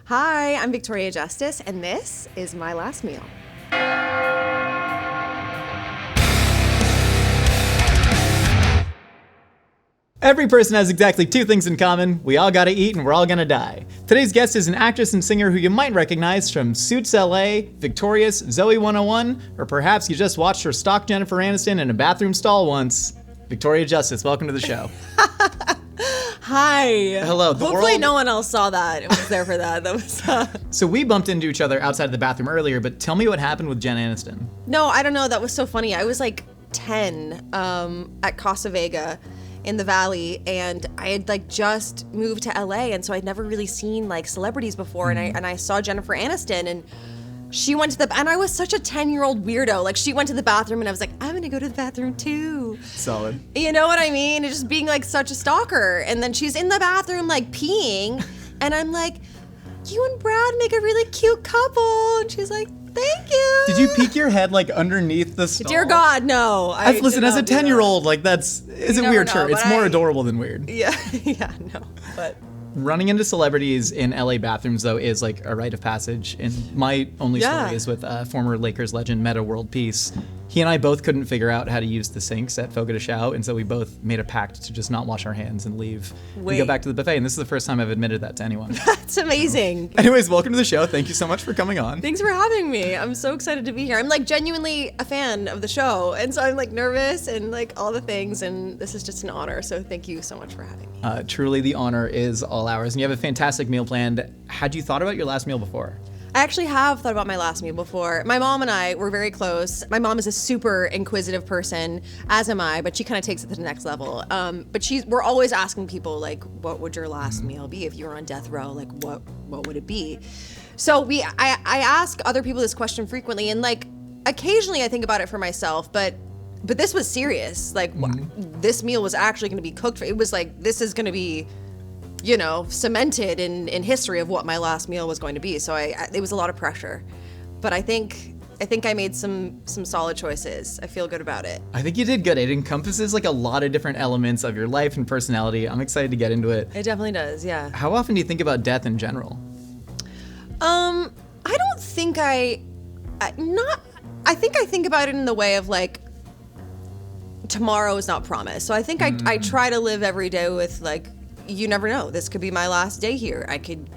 Hi, I'm Victoria Justice, and this is My Last Meal. Every person has exactly two things in common. We all gotta eat and we're all gonna die. Today's guest is an actress and singer who you might recognize from Suits LA, Victorious, Zoe 101, or perhaps you just watched her stalk Jennifer Aniston in a bathroom stall once. Victoria Justice, welcome to the show. Hi. Hello. Hopefully no one else saw that. It was there for that. That was. So we bumped into each other outside the bathroom earlier, but tell me what happened with Jen Aniston. No, I don't know. That was so funny. I was like 10 at Casa Vega in the Valley, and I had just moved to LA, and so I'd never really seen celebrities before, and I saw Jennifer Aniston, and she went to and I was such a 10-year-old weirdo. She went to the bathroom, and I was like, I'm gonna go to the bathroom too. Solid. You know what I mean? It's just being such a stalker. And then she's in the bathroom peeing, and I'm like, you and Brad make a really cute couple. And she's like, thank you. Did you peek your head underneath the stall? Dear God, no. Listen, as a 10-year-old, isn't weird, sure. It's more adorable than weird. Yeah, no, but. Running into celebrities in LA bathrooms, though, is a rite of passage. And my only story is with former Lakers legend Metta World Peace. He and I both couldn't figure out how to use the sinks at Fogo de Chao, and so we both made a pact to just not wash our hands and leave and go back to the buffet. And this is the first time I've admitted that to anyone. That's amazing. Anyways, welcome to the show. Thank you so much for coming on. Thanks for having me. I'm so excited to be here. I'm genuinely a fan of the show, and so I'm nervous and all the things, and this is just an honor. So thank you so much for having me. Truly, the honor is all ours. And you have a fantastic meal planned. Had you thought about your last meal before? I actually have thought about my last meal before. My mom and I were very close. My mom is a super inquisitive person, as am I, but she kind of takes it to the next level. But we're always asking people, what would your last meal be if you were on death row? What would it be? So I ask other people this question frequently, and occasionally I think about it for myself, but this was serious. This meal was actually going to be cooked. It was this is going to be, cemented in history of what my last meal was going to be. So it was a lot of pressure, but I think I made some solid choices. I feel good about it. I think you did good. It encompasses a lot of different elements of your life and personality. I'm excited to get into it. It definitely does, yeah. How often do you think about death in general? I don't think I think I think about it in the way of tomorrow is not promised. So I think I try to live every day with you never know. This could be my last day here. I could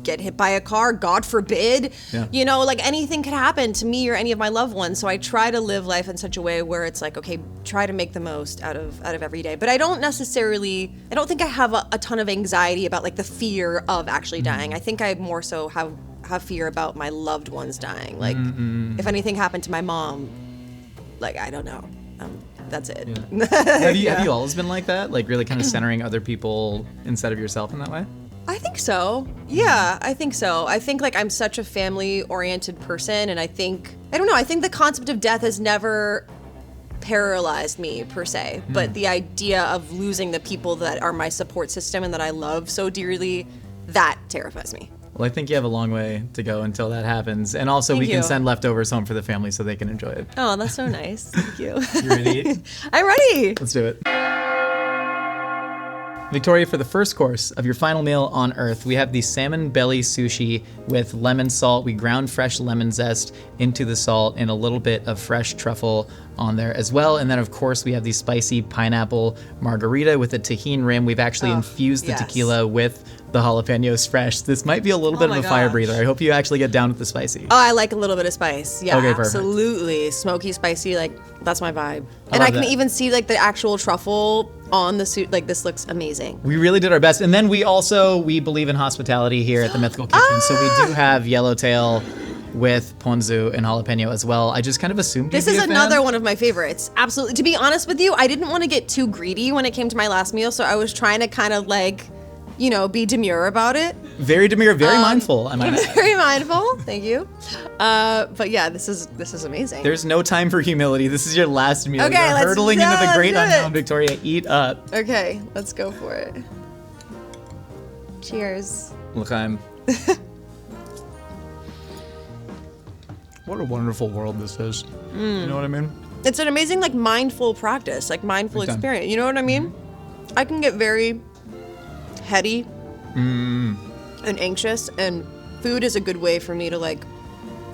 get hit by a car, God forbid. Yeah. Anything could happen to me or any of my loved ones. So I try to live life in such a way where it's okay, try to make the most out of every day. But I don't think I have a ton of anxiety about the fear of actually dying. I think I more so have fear about my loved ones dying. If anything happened to my mom, I don't know. That's it. Yeah. Have you always been like that? Really kind of centering other people instead of yourself in that way? I think so. Yeah, I think so. I think I'm such a family-oriented person, and I think the concept of death has never paralyzed me per se, but the idea of losing the people that are my support system and that I love so dearly, that terrifies me. Well, I think you have a long way to go until that happens. And also Thank we you. Can send leftovers home for the family so they can enjoy it. Oh, that's so nice. Thank you. You ready to eat? I'm ready. Let's do it. Victoria, for the first course of your final meal on Earth, we have the salmon belly sushi with lemon salt. We ground fresh lemon zest into the salt and a little bit of fresh truffle on there as well. And then, of course, we have the spicy pineapple margarita with a tahini rim. We've actually infused the tequila with the jalapenos fresh. This might be a little bit of a fire breather. I hope you actually get down with the spicy. Oh, I like a little bit of spice. Yeah, okay, absolutely. Smoky, spicy, that's my vibe. And I can even see the actual truffle on the suit. This looks amazing. We really did our best. And then we believe in hospitality here at the Mythical Kitchen. So we do have yellowtail with ponzu and jalapeno as well. I just kind of assumed this is another one of my favorites. Absolutely. To be honest with you, I didn't want to get too greedy when it came to my last meal, so I was trying to kind of be demure about it. Very demure, very mindful. Very mindful. Thank you. But yeah, this is amazing. There's no time for humility. This is your last meal. Okay, You're hurtling into the great unknown, Victoria. Eat up. Okay, let's go for it. Cheers. L'chaim. What a wonderful world this is. You know what I mean? It's an amazing mindful practice, mindful experience. You know what I mean? I can get very heady. and anxious, and food is a good way for me to like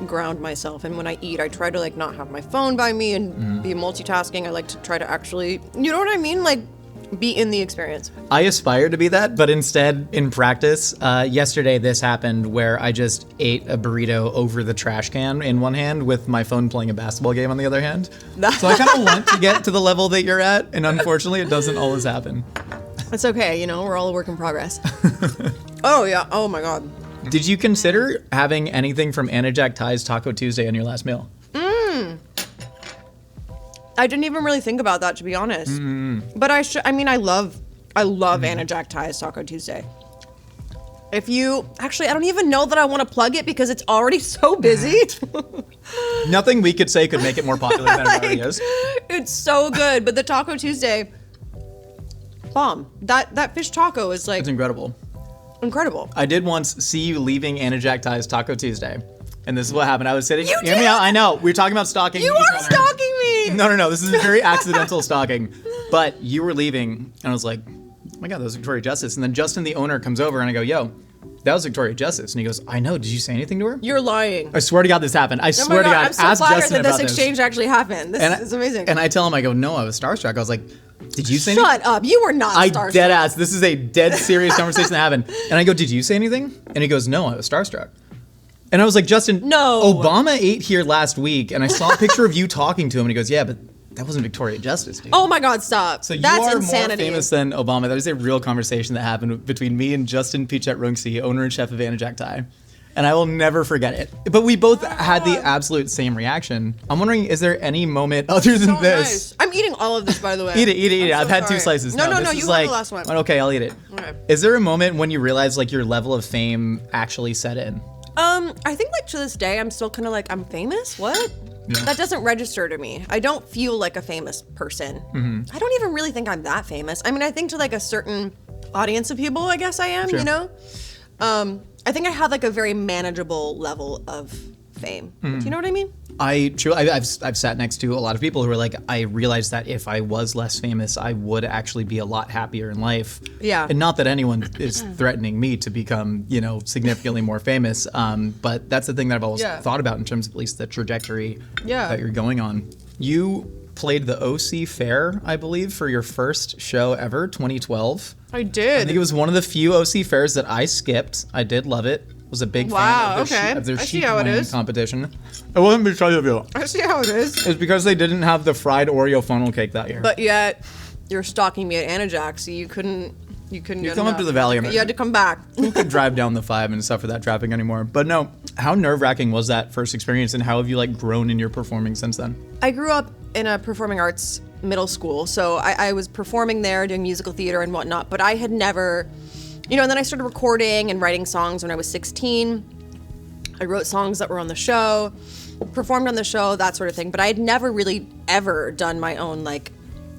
ground myself. And when I eat, I try to like not have my phone by me and be multitasking. I like to try to actually, you know what I mean? Like be in the experience. I aspire to be that, but instead, in practice, yesterday this happened where I just ate a burrito over the trash can in one hand with my phone playing a basketball game on the other hand. So I kind of want to get to the level that you're at, and unfortunately, it doesn't always happen. It's okay, you know, we're all a work in progress. Oh yeah, oh my God. Did you consider having anything from Anna Jack Ty's Taco Tuesday on your last meal? I didn't even really think about that, to be honest. But I love Anna Jack Ty's Taco Tuesday. If you, actually, I don't even know that I want to plug it because it's already so busy. Nothing we could say could make it more popular than it already is. It's so good, but the Taco Tuesday, bomb. That fish taco is like It's incredible. incredible. I did once see you leaving Anna Jack Ty's Taco Tuesday. And this is what happened. I was sitting, You hear me did? out, I know, we were talking about stalking You each are other. stalking me. No, this is very accidental stalking. But you were leaving, and I was like, oh my God, that was Victoria Justice. And then Justin, the owner, comes over, and I go, yo, that was Victoria Justice. And he goes, I know, did you say anything to her? You're lying. I swear to God this happened. I Oh swear my to God, God, I'm so ask flattered Justin that this about exchange actually happened. This is amazing. And I tell him, I go, no, I was starstruck. I was like, did you say Shut up. You were not I starstruck. dead ass. This is a dead serious conversation that happened. And I go, did you say anything? And he goes, no, I was starstruck. And I was like, Justin, No. Obama ate here last week, and I saw a picture of you talking to him, and he goes, yeah, but that wasn't Victoria Justice, dude. Oh my God, stop. So you That's are insanity. more famous than Obama. That is a real conversation that happened between me and Justin Pichette-Runksy, owner and chef of Anna Jack Ty. And I will never forget it. But we both had the absolute same reaction. I'm wondering, is there any moment other than So this? nice. I'm eating all of this, by the way. Eat it. I'm I've so had 2 sorry. slices. No, This you is have the last one. Okay, I'll eat it. Okay. Is there a moment when you realize like your level of fame actually set in? I think like to this day, I'm still kind of like, I'm famous? What? Yeah. That doesn't register to me. I don't feel like a famous person. I don't even really think I'm that famous. I mean, I think to like a certain audience of people, I guess I am, Sure. you know? I think I have like a very manageable level of fame. Do you know what I mean? I've sat next to a lot of people who are like, I realized that if I was less famous, I would actually be a lot happier in life. Yeah. And not that anyone is threatening me to become, significantly more famous. But that's the thing that I've always thought about in terms of at least the trajectory that you're going on. You played the OC Fair, I believe, for your first show ever, 2012. I did. I think it was one of the few OC fairs that I skipped. I did love it. Was a big fan of their I see sheep how it weighing is. competition. It wasn't because of you. I see how it is. It's because they didn't have the fried Oreo funnel cake that year. But yet, you're stalking me at Anna Jack, so you couldn't get come up enough. to the Valley. You had to come back. Who could drive down the 5 and suffer that traffic anymore? But no, how nerve-wracking was that first experience, and how have you like grown in your performing since then? I grew up in a performing arts middle school, so I was performing there, doing musical theater and whatnot, but I had never, and then I started recording and writing songs when I was 16. I wrote songs that were on the show, performed on the show, that sort of thing, but I had never really ever done my own like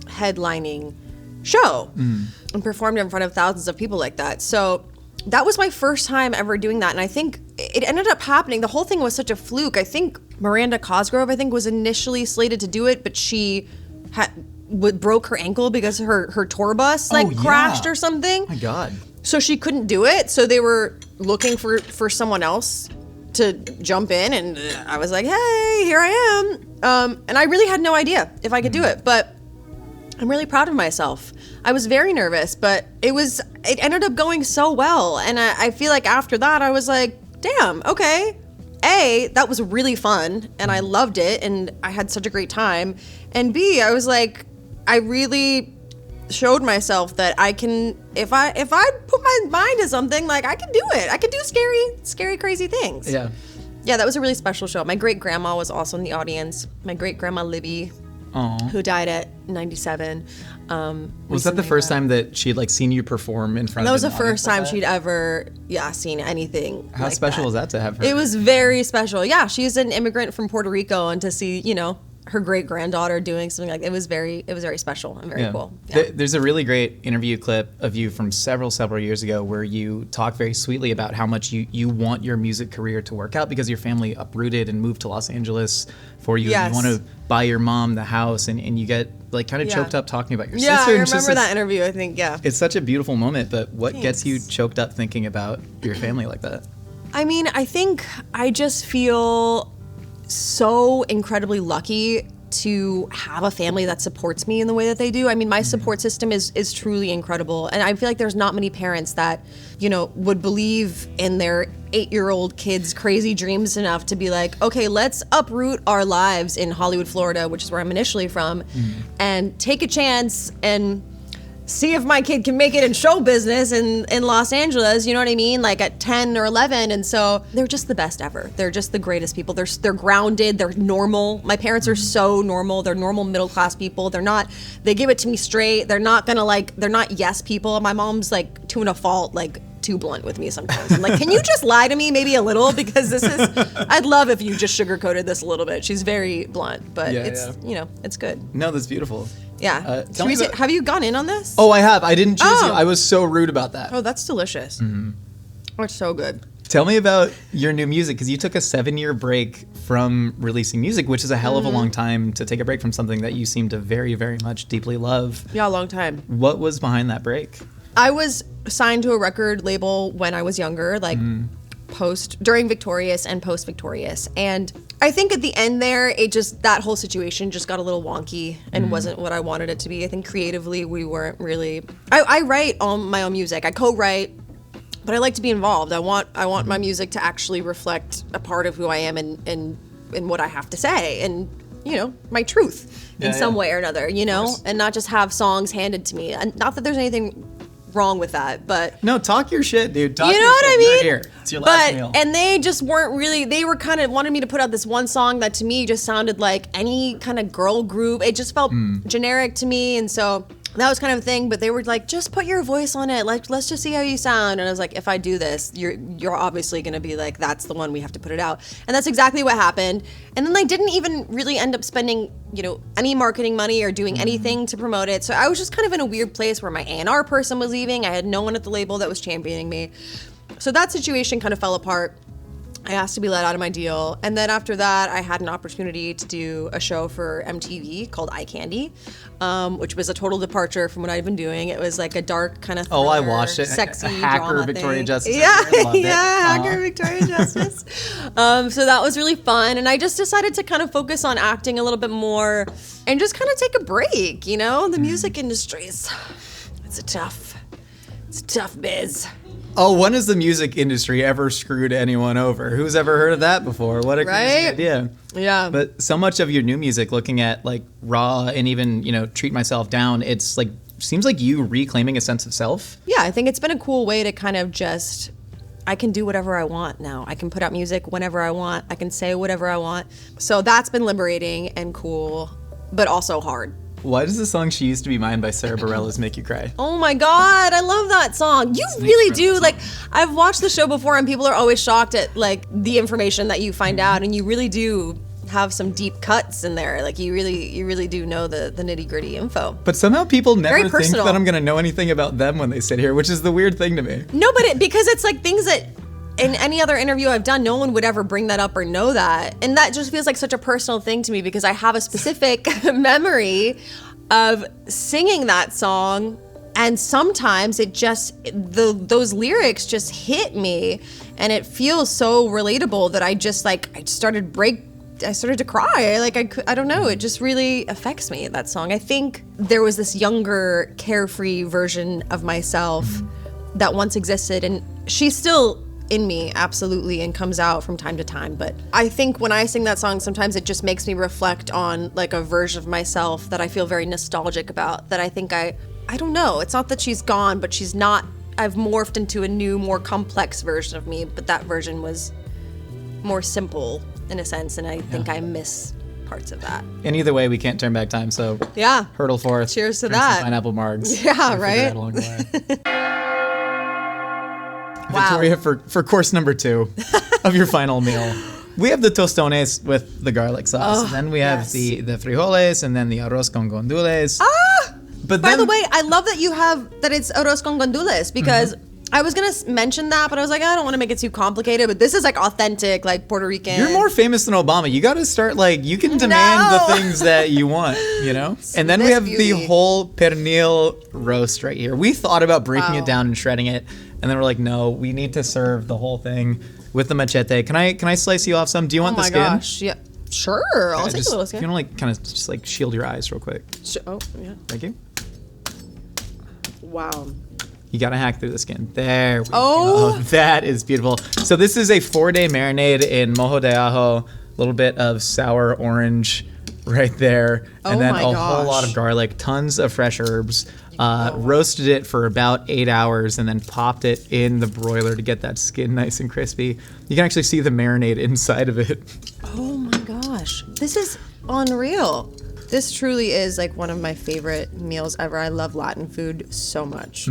headlining show and performed in front of thousands of people like that. So that was my first time ever doing that, and I think it ended up happening. The whole thing was such a fluke. I think Miranda Cosgrove, was initially slated to do it, but she broke her ankle because her tour bus crashed or something. Oh my God. So she couldn't do it. So they were looking for someone else to jump in, and I was like, hey, here I am. And I really had no idea if I could do it, but I'm really proud of myself. I was very nervous, but it ended up going so well. And I feel like after that, I was like, damn, okay. A, that was really fun, and I loved it, and I had such a great time. And B, I was like, I really showed myself that I can, if I put my mind to something, like I can do it. I can do scary, crazy things. Yeah. Yeah, that was a really special show. My great grandma was also in the audience. My great grandma Libby, who died at 97. Was that the first time that she'd like seen you perform in front of? That was an the first audience time she'd ever, seen anything. How like special that. was that to have her? It was very special. Yeah, she's an immigrant from Puerto Rico, and to see, her great granddaughter doing something like it was very special and very cool. Yeah. There's a really great interview clip of you from several years ago where you talk very sweetly about how much you want your music career to work out because your family uprooted and moved to Los Angeles for you. Yes. You want to buy your mom the house and you get like kind of choked up talking about your sister. Yeah, I remember that interview, I think, yeah. It's such a beautiful moment, but what gets you choked up thinking about your family like that? I mean, I think I just feel so incredibly lucky to have a family that supports me in the way that they do. I mean, my support system is truly incredible. And I feel like there's not many parents that, you know, would believe in their 8-year-old kid's crazy dreams enough to be like, okay, let's uproot our lives in Hollywood, Florida, which is where I'm initially from, and take a chance and see if my kid can make it in show business in Los Angeles, you know what I mean? Like at 10 or 11. And so they're just the best ever. They're just the greatest people. They're grounded. They're normal. My parents are so normal. They're normal middle class people. They give it to me straight. They're not yes people. My mom's like to a fault, like too blunt with me sometimes. I'm like, can you just lie to me maybe a little? Because I'd love if you just sugarcoated this a little bit. She's very blunt, but you know, it's good. No, that's beautiful. Yeah. Have you gone in on this? Oh, I have. I didn't choose you. I was so rude about that. Oh, that's delicious. Oh, it's so good. Tell me about your new music, because you took a 7-year break from releasing music, which is a hell of a long time to take a break from something that you seem to very, very much deeply love. Yeah, a long time. What was behind that break? I was signed to a record label when I was younger, like during Victorious and post Victorious. And I think at the end there, that whole situation just got a little wonky and wasn't what I wanted it to be. I think creatively we weren't really, I write all my own music. I co-write, but I like to be involved. I want my music to actually reflect a part of who I am and what I have to say and, you know, my truth in some way or another, you know, and not just have songs handed to me. And not that there's anything wrong with that, but no, talk your shit, dude. Talk you know your what shit. I mean? You're here. It's your last meal. And they just weren't really. They were kind of wanted me to put out this one song that to me just sounded like any kind of girl group. It just felt generic to me, and so that was kind of a thing. But they were like, just put your voice on it. Like, let's just see how you sound. And I was like, if I do this, you're obviously gonna be like, that's the one we have to put it out. And that's exactly what happened. And then they didn't even really end up spending, you know, any marketing money or doing anything to promote it. So I was just kind of in a weird place where my A&R person was leaving. I had no one at the label that was championing me. So that situation kind of fell apart. I asked to be let out of my deal. And then after that, I had an opportunity to do a show for MTV called Eye Candy, which was a total departure from what I'd been doing. It was like a dark kind of thriller, I watched it. Sexy a hacker drama Victoria thing. Justice. Hacker Victoria Justice. So that was really fun. And I just decided to kind of focus on acting a little bit more and just kind of take a break, you know? The music industry it's a tough biz. Oh, when has the music industry ever screwed anyone over? Who's ever heard of that before? What a crazy idea. Yeah. But so much of your new music, looking at like Raw and even, you know, Treat Myself Down, it's like, seems like you reclaiming a sense of self. Yeah, I think it's been a cool way to kind of I can do whatever I want now. I can put out music whenever I want. I can say whatever I want. So that's been liberating and cool, but also hard. Why does the song She Used to Be Mine by Sara Bareilles make you cry? Oh my God, I love that song. You really do. Like, I've watched the show before and people are always shocked at like the information that you find out, and you really do have some deep cuts in there. Like you really do know the nitty gritty info. But somehow people never think personal. that I'm going to know anything about them when they sit here, which is the weird thing to me. No, but because it's like things that in any other interview I've done, no one would ever bring that up or know that. And that just feels like such a personal thing to me because I have a specific memory of singing that song, and sometimes it just those lyrics just hit me and it feels so relatable that I started to cry. I don't know, it just really affects me, that song. I think there was this younger, carefree version of myself that once existed, and she's still in me, absolutely, and comes out from time to time. But I think when I sing that song, sometimes it just makes me reflect on like a version of myself that I feel very nostalgic about, that I think I don't know, it's not that she's gone, but she's not, I've morphed into a new, more complex version of me, but that version was more simple in a sense, and I think I miss parts of that. And either way, we can't turn back time, so yeah, hurdle forth. Cheers to drink that. Some pineapple margs. Yeah, right? Along the way. Wow. Victoria, for course number 2 of your final meal, We have the tostones with the garlic sauce. Oh, And then we have yes. the frijoles and then the arroz con gandules. But By then, the way, I love that you have that it's arroz con gandules because I was gonna mention that, but I was like, I don't want to make it too complicated. But this is like authentic, like Puerto Rican. you're more famous than Obama. You got to start like you can demand No. the things that you want, you know. And then we This have beauty. the whole pernil roast right here. We thought about breaking it down and shredding it, and then we're like, no, we need to serve the whole thing with the machete. Can I slice you off some? Do you want Oh the my skin? gosh, yeah, sure. I'll take Just, a little if you skin. want to like kind of just like shield your eyes real quick. Oh yeah. Thank you. Wow. You gotta hack through the skin. There we Oh. go. That is beautiful. So this is a 4-day marinade in mojo de ajo, a little bit of sour orange right there, and Oh then my a whole gosh. lot of garlic, tons of fresh herbs. Roasted it for about 8 hours and then popped it in the broiler to get that skin nice and crispy. You can actually see the marinade inside of it. Oh my gosh, this is unreal. This truly is like one of my favorite meals ever. I love Latin food so much.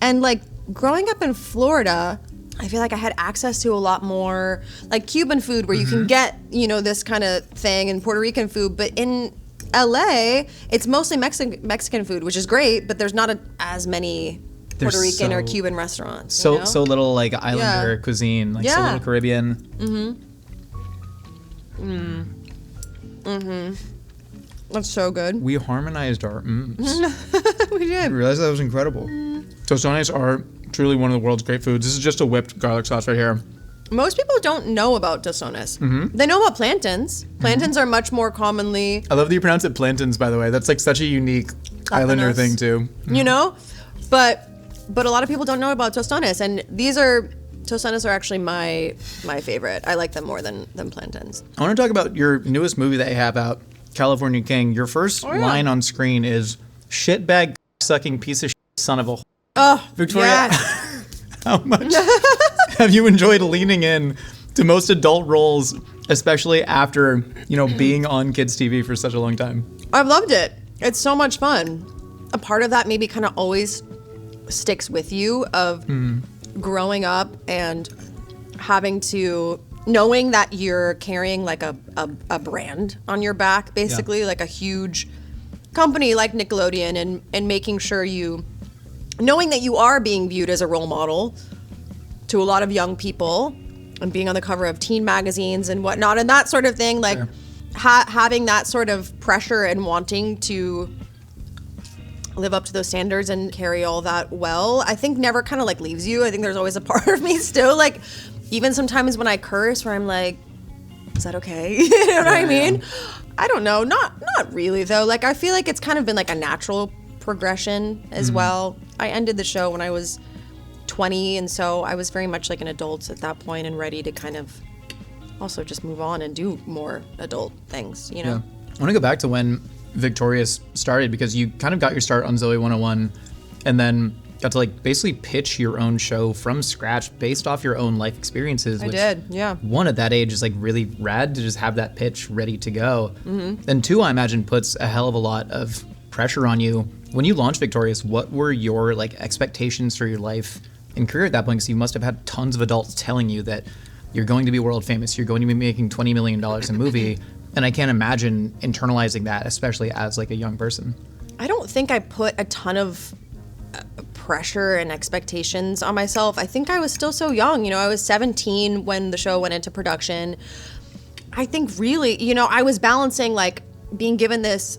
And like growing up in Florida, I feel like I had access to a lot more like Cuban food where you can get, you know, this kind of thing and Puerto Rican food. But in LA, it's mostly Mexican food, which is great, but there's not as many There's Puerto Rican or so- Cuban restaurants. So you know? so little like islander Yeah. cuisine, like so Yeah. little Caribbean. That's so good. We harmonized our mms. We did. I realized that was incredible. Tostones are truly one of the world's great foods. This is just a whipped garlic sauce right here. Most people don't know about tostones. They know about plantains. Plantains are much more commonly, I love that you pronounce it plantains, by the way. That's like such a unique islander Platanos. thing too. you know, but a lot of people don't know about tostones, and tostones are actually my favorite. I like them more than plantains. I want to talk about your newest movie that you have out, California King. Your first yeah. line on screen is "shitbag sucking piece of shit son of a." Oh, Victoria, yes. how much have you enjoyed leaning in to most adult roles, especially after being on kids TV for such a long time? I've loved it. It's so much fun. A part of that maybe kind of always sticks with you of growing up and having to knowing that you're carrying like a brand on your back, basically, like a huge company like Nickelodeon, and making sure knowing that you are being viewed as a role model to a lot of young people and being on the cover of teen magazines and whatnot and that sort of thing, like Sure. having that sort of pressure and wanting to live up to those standards and carry all that well, I think never kind of like leaves you. I think there's always a part of me still, like even sometimes when I curse where I'm like, is that okay? You know what I mean? I don't know. Not really though. Like I feel like it's kind of been like a natural progression as well. I ended the show when I was 20, and so I was very much like an adult at that point and ready to kind of also just move on and do more adult things, you know? I want to go back to when Victorious started, because you kind of got your start on Zoe 101 and then got to like basically pitch your own show from scratch based off your own life experiences. I which, did, yeah. One, at that age is like really rad to just have that pitch ready to go. And two, I imagine puts a hell of a lot of pressure on you. When you launched Victorious, what were your like expectations for your life and career at that point? Because you must have had tons of adults telling you that you're going to be world famous, you're going to be making $20 million a movie. And I can't imagine internalizing that, especially as like a young person. I don't think I put a ton of pressure and expectations on myself. I think I was still so young. I was 17 when the show went into production. I think really, I was balancing like being given this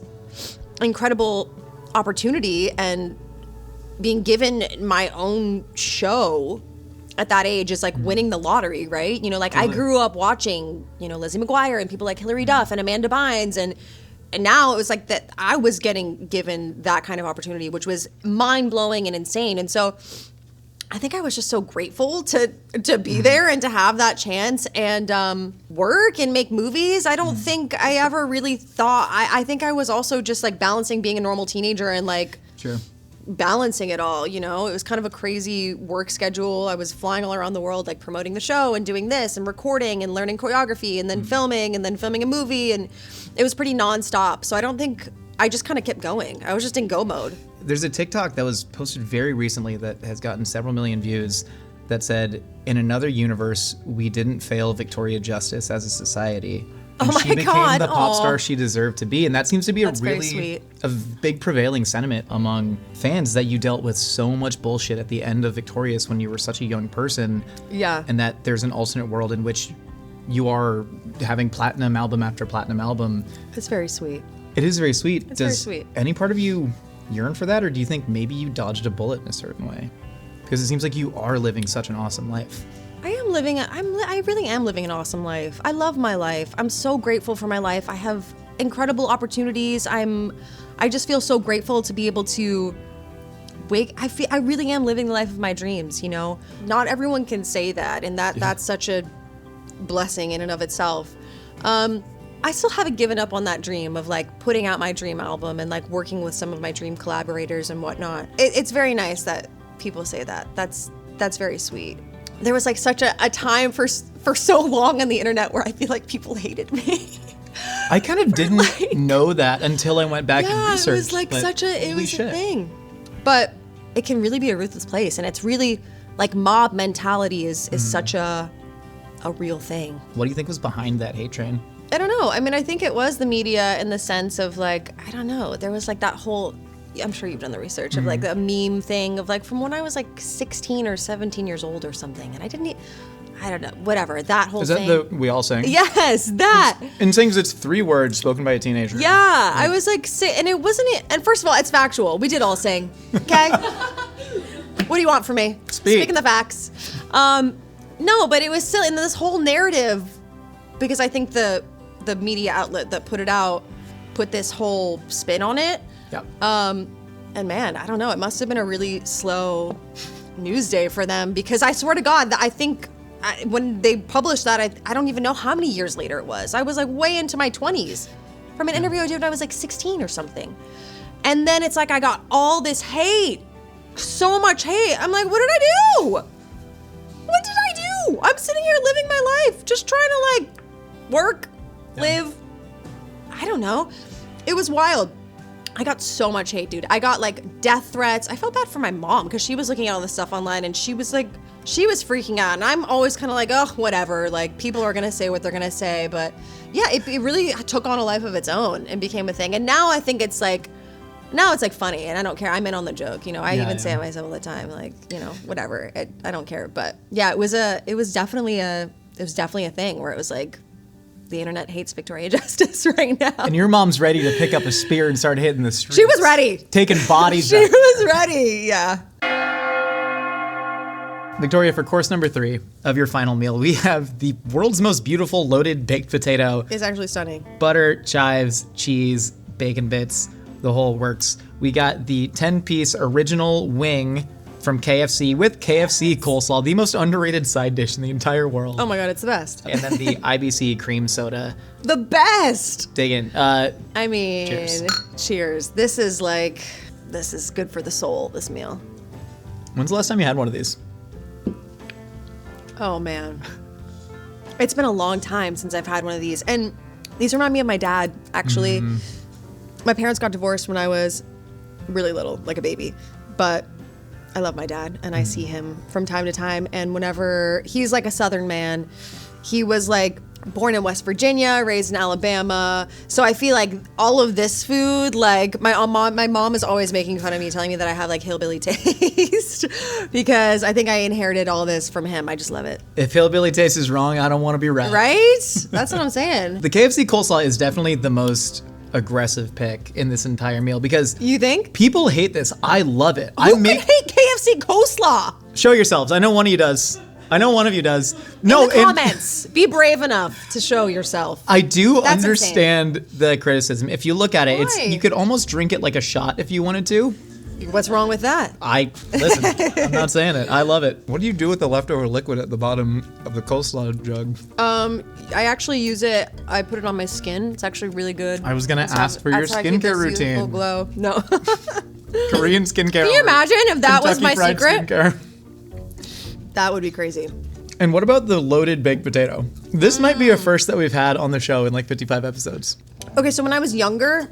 incredible opportunity and being given my own show at that age is like winning the lottery, right? Like I grew up watching, Lizzie McGuire and people like Hilary Duff and Amanda Bynes, and now it was like that I was getting given that kind of opportunity, which was mind-blowing and insane. And so I think I was just so grateful to be there and to have that chance and work and make movies. I don't think I ever really thought, I think I was also just like balancing being a normal teenager and like Sure. balancing it all. It was kind of a crazy work schedule. I was flying all around the world like promoting the show and doing this and recording and learning choreography and then filming a movie, and it was pretty nonstop. So I just kind of kept going. I was just in go mode. There's a TikTok that was posted very recently that has gotten several million views that said, "In another universe, we didn't fail Victoria Justice as a society. And Oh my she became God, the pop aw. star she deserved to be." And that seems to be That's very sweet. a big prevailing sentiment among fans, that you dealt with so much bullshit at the end of Victorious when you were such a young person. Yeah. And that there's an alternate world in which you are having platinum album after platinum album. It's very sweet. It is very sweet. It's Does very sweet. any part of you yearn for that, or do you think maybe you dodged a bullet in a certain way? Because it seems like you are living such an awesome life. I really am living an awesome life. I love my life. I'm so grateful for my life. I have incredible opportunities. I just feel so grateful to be able to I really am living the life of my dreams, you know? Not everyone can say that, and that's such a blessing in and of itself. I still haven't given up on that dream of like putting out my dream album and like working with some of my dream collaborators and whatnot. It's very nice that people say that. That's very sweet. There was like such a time for so long on the internet where I feel like people hated me. I kind of didn't know that until I went back and researched. It was like but it holy was shit. a thing. But it can really be a ruthless place, and it's really like mob mentality is such a real thing. What do you think was behind that hate train? I don't know. I mean, I think it was the media in the sense of like, I don't know. There was like that whole, I'm sure you've done the research of like the meme thing of like from when I was like 16 or 17 years old or something. And I don't know, whatever, that whole thing. Is that the We All Sing? Yes, that. In Sings, it's 3 words spoken by a teenager. Yeah, I was like, and it wasn't, and first of all, it's factual. We did all sing, okay? What do you want from me? Speaking the facts. No, but it was still in this whole narrative, because I think the media outlet that put it out put this whole spin on it. Yep. And man, I don't know, it must have been a really slow news day for them, because I swear to God that I think when they published that, I don't even know how many years later it was. I was like way into my 20s from an interview I did when I was like 16 or something. And then it's like I got all this hate, so much hate. I'm like, what did I do? What did I do? I'm sitting here living my life, just trying to like work, live. I don't know. It was wild. I got so much hate, dude. I got like death threats. I felt bad for my mom because she was looking at all this stuff online and she was freaking out. And I'm always kind of like, oh, whatever. Like, people are going to say what they're going to say. But yeah, it really took on a life of its own and became a thing. And now I think it's like funny, and I don't care. I'm in on the joke. You know, I even say it myself all the time, like, you know, whatever. I don't care. But yeah, it was definitely a thing where it was like, the internet hates Victoria Justice right now. And your mom's ready to pick up a spear and start hitting the streets. She was ready. Taking bodies She was ready, yeah. Victoria, for course number 3 of your final meal, we have the world's most beautiful loaded baked potato. It's actually stunning. Butter, chives, cheese, bacon bits, the whole works. We got the 10-piece original wing from KFC with KFC coleslaw, the most underrated side dish in the entire world. Oh my God, it's the best. And then the IBC cream soda. The best! Dig in. I mean, cheers. This is good for the soul, this meal. When's the last time you had one of these? Oh man. It's been a long time since I've had one of these. And these remind me of my dad, actually. My parents got divorced when I was really little, like a baby. But I love my dad, and I see him from time to time. And whenever he's like a Southern man, he was like born in West Virginia, raised in Alabama. So I feel like all of this food, like my mom is always making fun of me, telling me that I have like hillbilly taste because I think I inherited all this from him. I just love it. If hillbilly taste is wrong, I don't want to be right. Right? That's what I'm saying. The KFC coleslaw is definitely the most aggressive pick in this entire meal because you think people hate this. I love it. Who can hate KFC coleslaw? Show yourselves. I know one of you does. No, in the comments. Be brave enough to show yourself. I do understand the criticism. If you look at it, Why? you could almost drink it like a shot if you wanted to. What's wrong with that? Listen, I'm not saying it. I love it. What do you do with the leftover liquid at the bottom of the coleslaw jug? I actually use it. I put it on my skin. It's actually really good. I was gonna ask for your skincare routine. Youthful glow. No. Korean skincare. Can you imagine if that was my Fried secret? Skincare. That would be crazy. And what about the loaded baked potato? This might be a first that we've had on the show in like 55 episodes. Okay, so when I was younger,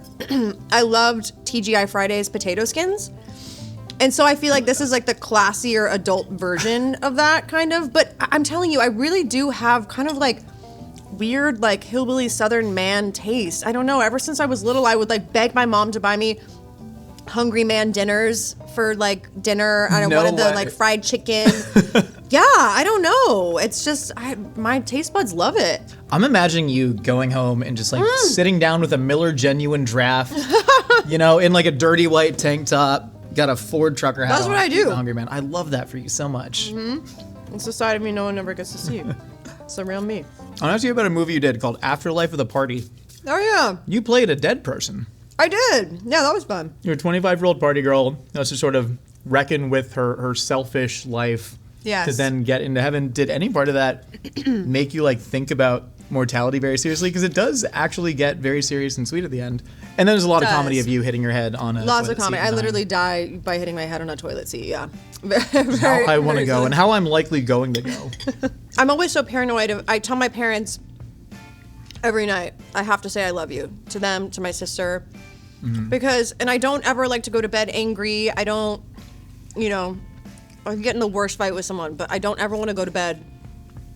I loved TGI Fridays potato skins. And so I feel like this is like the classier adult version of that kind of. But I'm telling you, I really do have kind of like weird like hillbilly Southern man taste. I don't know. Ever since I was little, I would like beg my mom to buy me hungry man dinners for like dinner. I wanted the like fried chicken. Yeah, I don't know. It's just my taste buds love it. I'm imagining you going home and just like sitting down with a Miller Genuine Draft, in like a dirty white tank top, got a Ford trucker hat. That's on, what I do. Hungry man. I love that for you so much. It's a side of me no one ever gets to see. It's the real me. I want to ask you about a movie you did called Afterlife of the Party. Oh yeah. You played a dead person. I did. Yeah, that was fun. You're a 25-year-old party girl who has to sort of reckon with her selfish life to then get into heaven. Did any part of that make you like think about mortality very seriously? Because it does actually get very serious and sweet at the end. And then there's a lot of comedy of you hitting your head on a Lots of comedy. I literally die by hitting my head on a toilet seat, yeah. How I want to go and how I'm likely going to go. I'm always so paranoid. I tell my parents every night, I have to say I love you. To them, to my sister. Because, and I don't ever like to go to bed angry. I don't, I get in the worst fight with someone, but I don't ever want to go to bed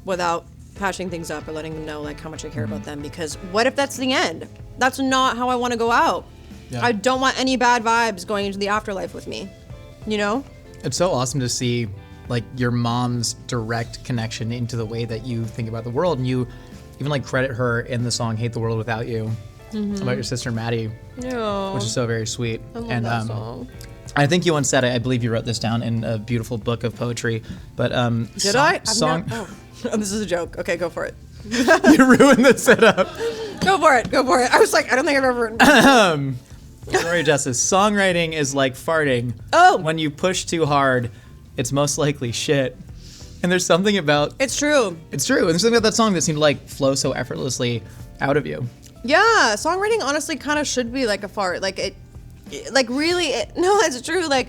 without patching things up or letting them know like how much I care about them. Because what if that's the end? That's not how I want to go out. Yeah. I don't want any bad vibes going into the afterlife with me, It's so awesome to see like your mom's direct connection into the way that you think about the world. And you even like credit her in the song Hate the World Without You about your sister Maddie, which is so very sweet. I love that song. I think you once said, I believe you wrote this down in a beautiful book of poetry, but did I? Oh, this is a joke. Okay, go for it. You ruined the setup. Go for it. I was like, I don't think I've ever written. Sorry, Justice. Songwriting is like farting. Oh. When you push too hard, it's most likely shit. And there's something about... It's true. It's true. And there's something about that song that seemed to like flow so effortlessly out of you. Yeah, songwriting honestly kind of should be like a fart. Like no, it's true. Like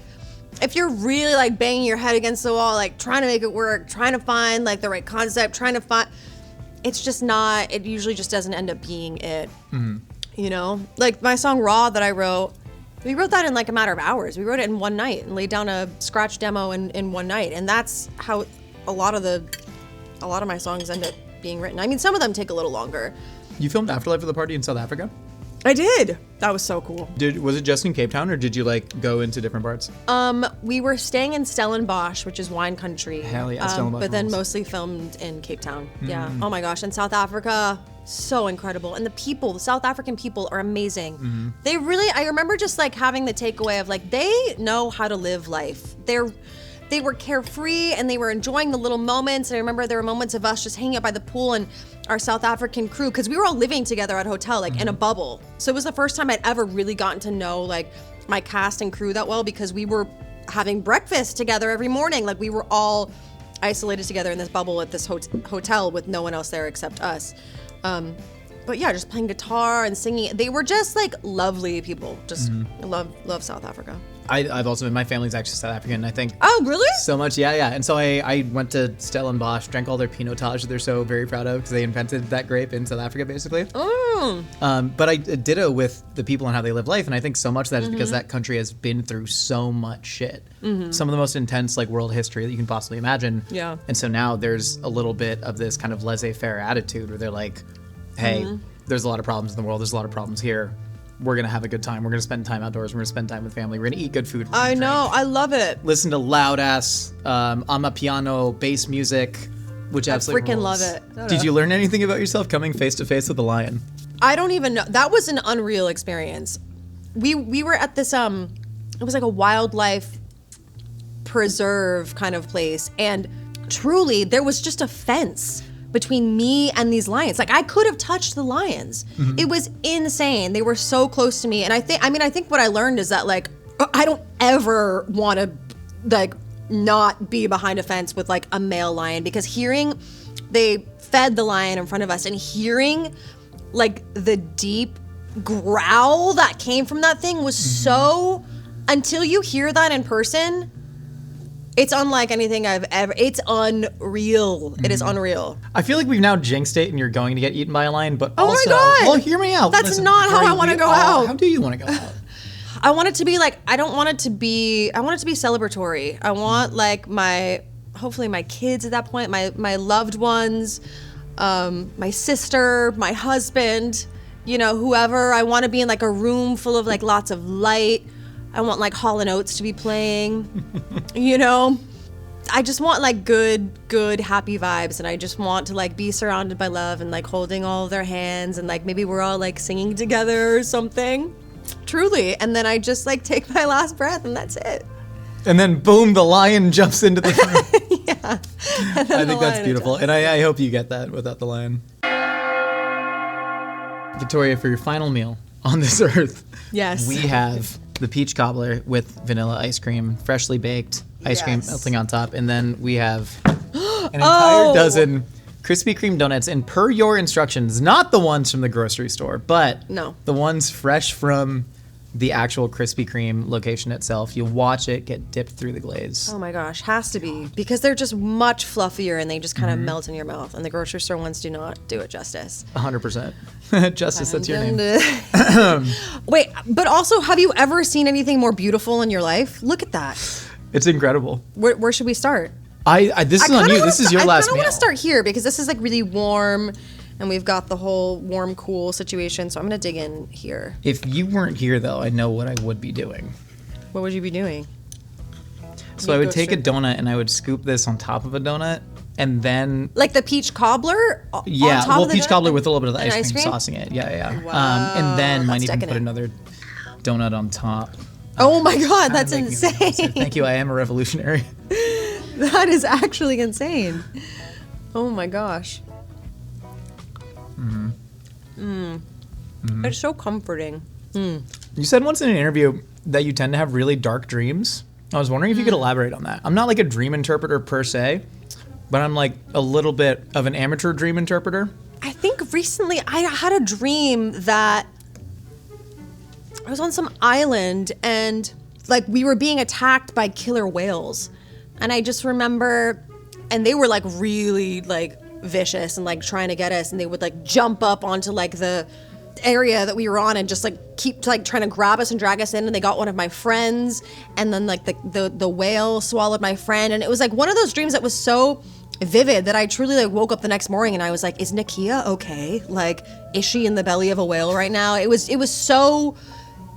if you're really like banging your head against the wall, like trying to make it work, trying to find like the right concept, it's just not, it usually just doesn't end up being it. Like my song Raw that I wrote, we wrote that in like a matter of hours. We wrote it in one night and laid down a scratch demo in one night. And that's how a lot of my songs end up being written. I mean, some of them take a little longer. You filmed Afterlife of the Party in South Africa? I did. That was so cool. Was it just in Cape Town or did you like go into different parts? We were staying in Stellenbosch, which is wine country. Hell yeah, Stellenbosch. But then mostly filmed in Cape Town. Yeah. Oh my gosh. And South Africa, so incredible. And the South African people are amazing. They really, I remember just like having the takeaway of like, they know how to live life. They were carefree and they were enjoying the little moments. And I remember there were moments of us just hanging out by the pool and our South African crew, because we were all living together at a hotel, like in a bubble. So it was the first time I'd ever really gotten to know like my cast and crew that well, because we were having breakfast together every morning. Like we were all isolated together in this bubble at this hotel with no one else there except us. But yeah, just playing guitar and singing. They were just like lovely people. Just love South Africa. I've also been, my family's actually South African, I think. Oh, really? So much, yeah. And so I went to Stellenbosch, drank all their Pinotage that they're so very proud of because they invented that grape in South Africa, basically. But I ditto with the people and how they live life, and I think so much of that is because that country has been through so much shit. Some of the most intense like world history that you can possibly imagine. Yeah. And so now there's a little bit of this kind of laissez-faire attitude where they're like, hey, there's a lot of problems in the world, there's a lot of problems here. We're going to have a good time. We're going to spend time outdoors. We're going to spend time with family. We're going to eat good food. I know. I love it. Listen to loud ass amapiano bass music, which absolutely rules. I freaking love it. Did you learn anything about yourself coming face to face with a lion? I don't even know. That was an unreal experience. We were at this, it was like a wildlife preserve kind of place. And truly, there was just a fence between me and these lions. Like I could have touched the lions. It was insane. They were so close to me. And I think what I learned is that like, I don't ever want to like not be behind a fence with like a male lion, because they fed the lion in front of us and hearing like the deep growl that came from that thing was so, until you hear that in person, it's unlike anything I've ever, it's unreal. It is unreal. I feel like we've now jinxed it and you're going to get eaten by a lion, but also, my God. Well, hear me out. That's not how I want to go out. How do you want to go out? I want it to be like, I want it to be celebratory. I want like hopefully my kids at that point, my loved ones, my sister, my husband, you know, whoever. I want to be in like a room full of like lots of light. I want like Hall & Oates to be playing, you know. I just want like good, happy vibes, and I just want to like be surrounded by love and like holding all of their hands, and like maybe we're all like singing together or something. Truly. And then I just like take my last breath, and that's it. And then boom, the lion jumps into the room. Yeah. I think that's beautiful, and I hope you get that without the lion. Victoria, for your final meal on this earth, yes, we have the peach cobbler with vanilla ice cream, freshly baked ice cream melting on top, and then we have an entire dozen Krispy Kreme donuts, and per your instructions, not the ones from the grocery store, but the ones fresh from the actual Krispy Kreme location itself. You watch it get dipped through the glaze. Oh my gosh, has to be, because they're just much fluffier and they just kind of melt in your mouth, and the grocery store ones do not do it justice. 100%. Justice, that's your name. Wait, but also, have you ever seen anything more beautiful in your life? Look at that. It's incredible. Where should we start? This is on you. This is your last meal. I want to start here because this is like really warm, and we've got the whole warm, cool situation. So I'm going to dig in here. If you weren't here, though, I know what I would be doing. What would you be doing? So I would take a donut and I would scoop this on top of a donut, and then like the peach cobbler. Yeah, on top of the peach donut? cobbler with a little bit of the ice cream saucing it. Yeah. Wow, and then might even decadent. put another donut on top. Oh my God, that's insane. Thank you. I am a revolutionary. That is actually insane. Oh my gosh. It's so comforting. You said once in an interview that you tend to have really dark dreams. I was wondering if you could elaborate on that. I'm not like a dream interpreter per se, but I'm like a little bit of an amateur dream interpreter. I think recently I had a dream that I was on some island and like we were being attacked by killer whales. And I just remember, and they were like really like vicious and like trying to get us, and they would like jump up onto like the area that we were on and just like keep like trying to grab us and drag us in, and they got one of my friends, and then like the whale swallowed my friend, and it was like one of those dreams that was so vivid that I truly like woke up the next morning and I was like, is Nakia okay? Like, is she in the belly of a whale right now? It was so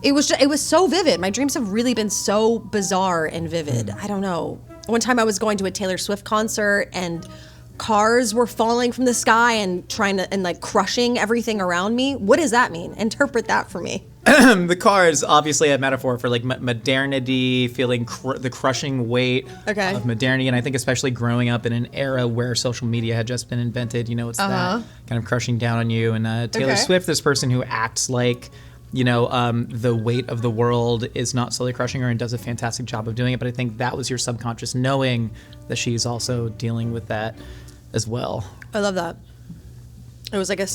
vivid. My dreams have really been so bizarre and vivid. I don't know. One time I was going to a Taylor Swift concert and cars were falling from the sky and like crushing everything around me. What does that mean? Interpret that for me. The car is obviously a metaphor for like modernity, feeling the crushing weight of modernity. And I think especially growing up in an era where social media had just been invented, you know, it's that kind of crushing down on you. And Taylor Swift, this person who acts like, you know, the weight of the world is not slowly crushing her and does a fantastic job of doing it. But I think that was your subconscious knowing that she's also dealing with that as well. I love that. It was like a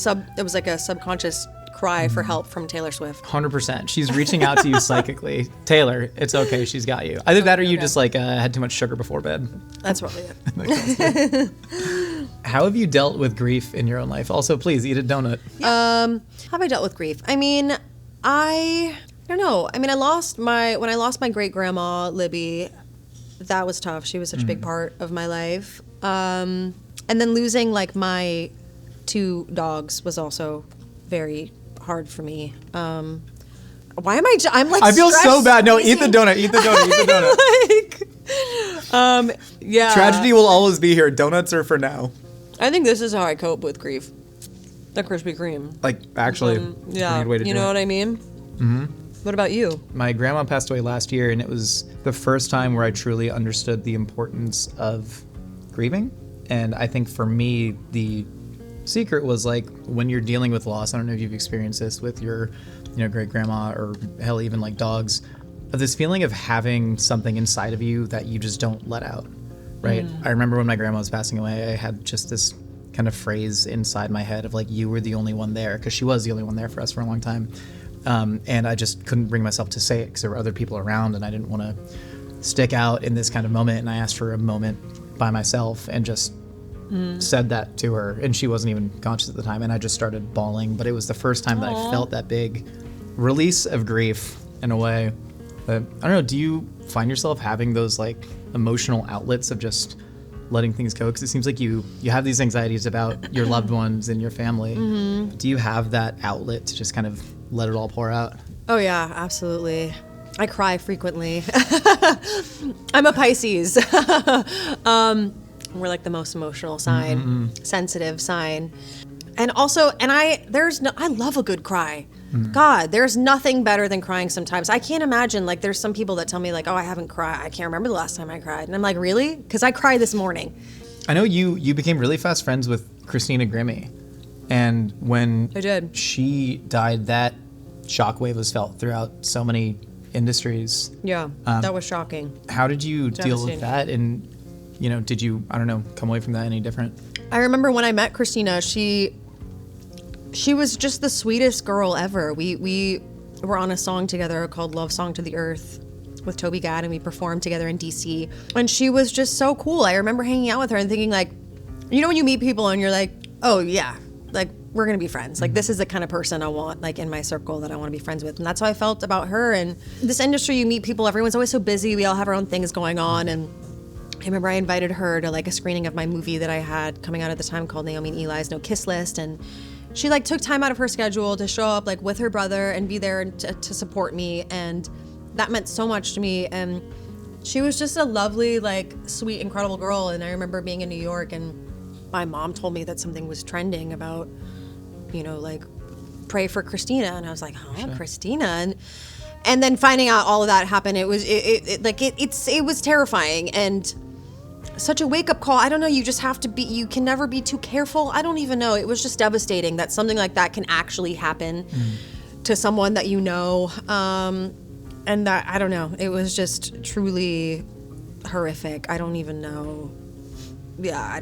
subconscious cry for help from Taylor Swift. 100%. She's reaching out to you psychically. Taylor, it's okay. She's got you. Either that or you just like had too much sugar before bed. That's probably it. How have you dealt with grief in your own life? Also, please eat a donut. How have I dealt with grief? I mean, I don't know. I mean, when I lost my great grandma, Libby, that was tough. She was such a big part of my life. And then losing like my 2 dogs was also very hard for me. Why am I'm like, I feel so bad. No, eat the donut. Eat the donut. Yeah. Tragedy will always be here. Donuts are for now. I think this is how I cope with grief. The Krispy Kreme. Like, actually, yeah. a good way to you do know it. what I mean? Mm-hmm. What about you? My grandma passed away last year, and it was the first time where I truly understood the importance of grieving. And I think for me, the secret was like when you're dealing with loss, I don't know if you've experienced this with your, you know, great grandma or hell, even like dogs, of this feeling of having something inside of you that you just don't let out, right? I remember when my grandma was passing away, I had just this kind of phrase inside my head of like, you were the only one there, because she was the only one there for us for a long time. And I just couldn't bring myself to say it because there were other people around and I didn't want to stick out in this kind of moment. And I asked for a moment by myself and just said that to her, and she wasn't even conscious at the time, and I just started bawling. But it was the first time that I felt that big release of grief in a way. But I don't know, do you find yourself having those like emotional outlets of just letting things go? Because it seems like you have these anxieties about your loved ones and your family. Mm-hmm. Do you have that outlet to just kind of let it all pour out? Oh yeah, absolutely. I cry frequently. I'm a Pisces. We're like the most emotional sign, sensitive sign. And also, I love a good cry. God, there's nothing better than crying sometimes. I can't imagine, like, there's some people that tell me, like, oh, I haven't cried. I can't remember the last time I cried. And I'm like, really? Because I cried this morning. I know you became really fast friends with Christina Grimmie. And when she died, that shockwave was felt throughout so many industries. Yeah, that was shocking. How did you deal with that? And, you know, did you, I don't know, come away from that any different? I remember when I met Christina, she was just the sweetest girl ever. We were on a song together called Love Song to the Earth with Toby Gad, and we performed together in DC. And she was just so cool. I remember hanging out with her and thinking, like, you know when you meet people and you're like, oh yeah, like, we're gonna be friends. Like, this is the kind of person I want, like, in my circle that I want to be friends with. And that's how I felt about her. And this industry, you meet people, everyone's always so busy. We all have our own things going on. And I remember I invited her to, like, a screening of my movie that I had coming out at the time called Naomi and Eli's No Kiss List. And she, like, took time out of her schedule to show up, like, with her brother and be there to support me. And that meant so much to me. And she was just a lovely, like, sweet, incredible girl. And I remember being in New York, and my mom told me that something was trending about, you know, like, pray for Christina. And I was like, huh, sure. Christina? And then finding out all of that happened, it was terrifying and such a wake-up call. I don't know, you just have to be, you can never be too careful. I don't even know. It was just devastating that something like that can actually happen to someone that you know. And that, I don't know, it was just truly horrific. I don't even know. Yeah, I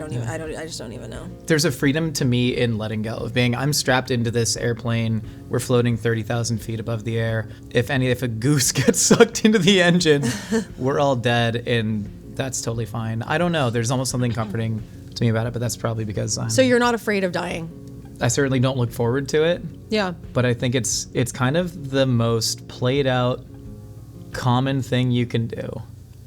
just don't even know. There's a freedom to me in letting go of being, I'm strapped into this airplane, we're floating 30,000 feet above the air. If a goose gets sucked into the engine, we're all dead, and that's totally fine. I don't know, there's almost something comforting to me about it, but that's probably because So you're not afraid of dying? I certainly don't look forward to it. Yeah. But I think it's kind of the most played out, common thing you can do.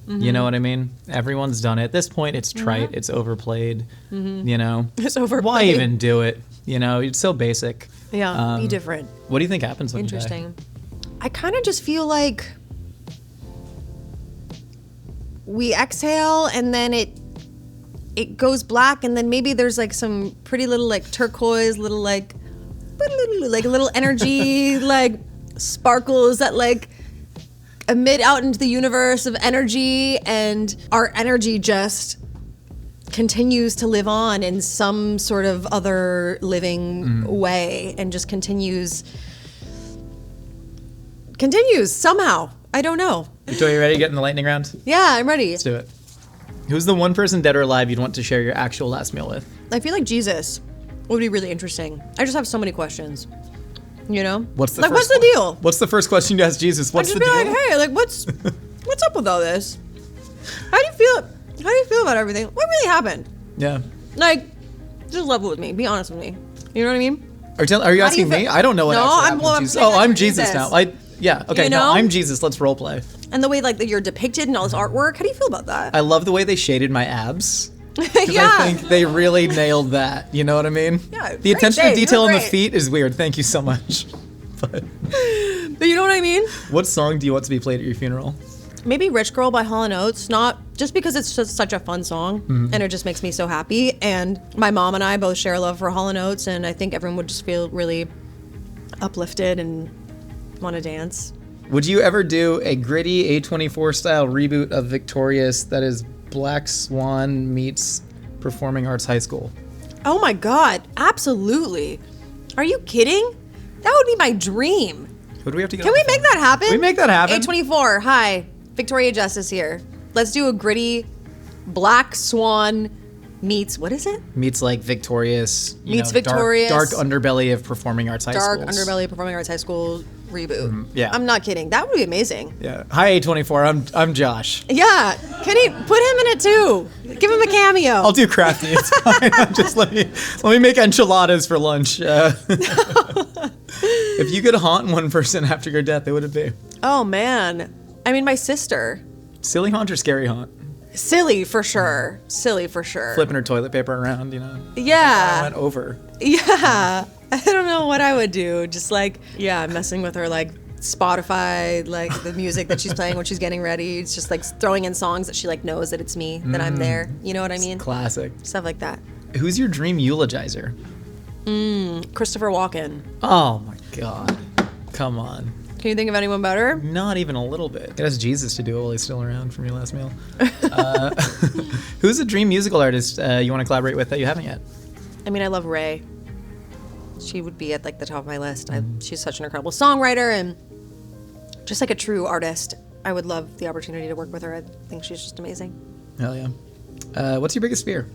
Mm-hmm. You know what I mean? Everyone's done it. At this point, it's trite. Mm-hmm. It's overplayed. Mm-hmm. You know? It's overplayed. Why even do it? You know? It's so basic. Yeah, be different. What do you think happens when you die? Interesting. I kind of just feel like we exhale and then it goes black, and then maybe there's like some pretty little like turquoise, little like a little energy like sparkles that like emit out into the universe of energy, and our energy just continues to live on in some sort of other living way, and just continues somehow. I don't know. Victoria, you ready to get in the lightning round? Yeah, I'm ready. Let's do it. Who's the one person, dead or alive, you'd want to share your actual last meal with? I feel like Jesus would be really interesting. I just have so many questions. You know? What's the deal? What's the first question you ask Jesus? What's the deal? I'd just be like, hey, like, what's up with all this? How do you feel about everything? What really happened? Yeah. Like, just level with me. Be honest with me. You know what I mean? Are you asking me? I don't know what actually happened with Jesus. Oh, I'm Jesus now. Yeah, okay, you know? No, I'm Jesus. Let's role play. And the way, like, that you're depicted and all this artwork, how do you feel about that? I love the way they shaded my abs. Yeah. I think they really nailed that. You know what I mean? Yeah. The attention to detail on the feet is weird. Thank you so much. But you know what I mean? What song do you want to be played at your funeral? Maybe Rich Girl by Hall & Oates. Not just because it's just such a fun song and it just makes me so happy. And my mom and I both share a love for Hall & Oates, and I think everyone would just feel really uplifted and want to dance. Would you ever do a gritty A24 style reboot of Victorious that is Black Swan meets Performing Arts High School? Oh my God, absolutely. Are you kidding? That would be my dream. Who do we have to get? Can we make that happen? We make that happen. A24, hi. Victoria Justice here. Let's do a gritty Black Swan meets, what is it? Meets like Victorious. Meets Victorious. Dark underbelly of Performing Arts High School. Dark underbelly of Performing Arts High School reboot. Yeah. I'm not kidding. That would be amazing. Yeah. Hi, A24. I'm Josh. Yeah. Can he put him in it too? Give him a cameo. I'll do crafty. It's fine. Just let me make enchiladas for lunch. If you could haunt one person after your death, who would it be? Oh, man. I mean, my sister. Silly haunt or scary haunt? Silly for sure. Silly for sure. Flipping her toilet paper around, you know? I Yeah. went over. Yeah. I don't know what I would do. Just like, yeah, messing with her, like, Spotify, like the music that she's playing when she's getting ready. It's just like throwing in songs that she like knows that it's me, that I'm there. You know what I mean? Classic. Stuff like that. Who's your dream eulogizer? Christopher Walken. Oh my God. Come on. Can you think of anyone better? Not even a little bit. Get us Jesus to do it while he's still around from your last meal. Who's a dream musical artist you want to collaborate with that you haven't yet? I mean, I love Ray. She would be at like the top of my list. She's such an incredible songwriter and just like a true artist. I would love the opportunity to work with her. I think she's just amazing. Hell yeah. What's your biggest fear?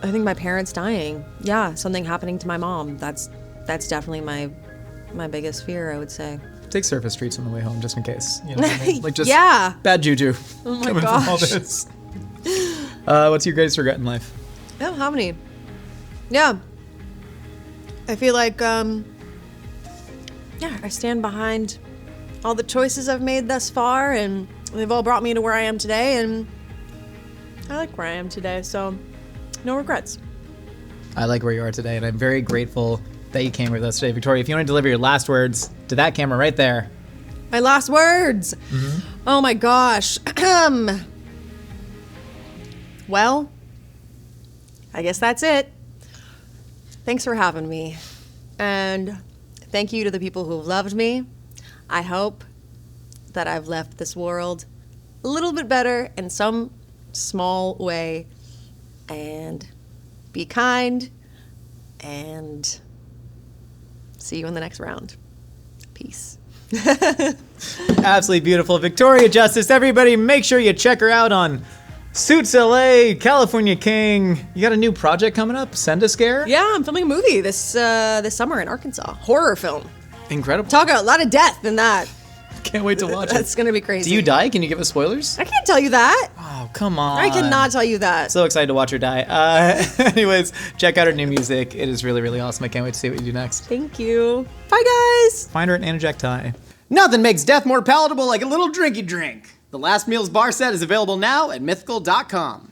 I think my parents dying. Yeah, something happening to my mom. That's definitely my biggest fear, I would say. Take surface streets on the way home, just in case. You know what I mean? Like just yeah. bad juju. Oh my coming gosh. from all this. What's your greatest regret in life? Oh, how many? Yeah. I feel like, I stand behind all the choices I've made thus far, and they've all brought me to where I am today, and I like where I am today, so no regrets. I like where you are today, and I'm very grateful that you came with us today. Victoria, if you want to deliver your last words to that camera right there. My last words. Oh my gosh. Well, I guess that's it. Thanks for having me. And thank you to the people who've loved me. I hope that I've left this world a little bit better in some small way. And be kind. And see you in the next round. Peace. Absolutely beautiful. Victoria Justice, everybody make sure you check her out on Suits LA, California King. You got a new project coming up, Send a Scare? Yeah, I'm filming a movie this summer in Arkansas. Horror film. Incredible. Talk about a lot of death in that. Can't wait to watch it. That's going to be crazy. Do you die? Can you give us spoilers? I can't tell you that. Oh, come on. I cannot tell you that. So excited to watch her die. Anyways, check out her new music. It is really, really awesome. I can't wait to see what you do next. Thank you. Bye, guys. Find her at Interject Thai. Nothing makes death more palatable like a little drinky drink. The Last Meals bar set is available now at mythical.com.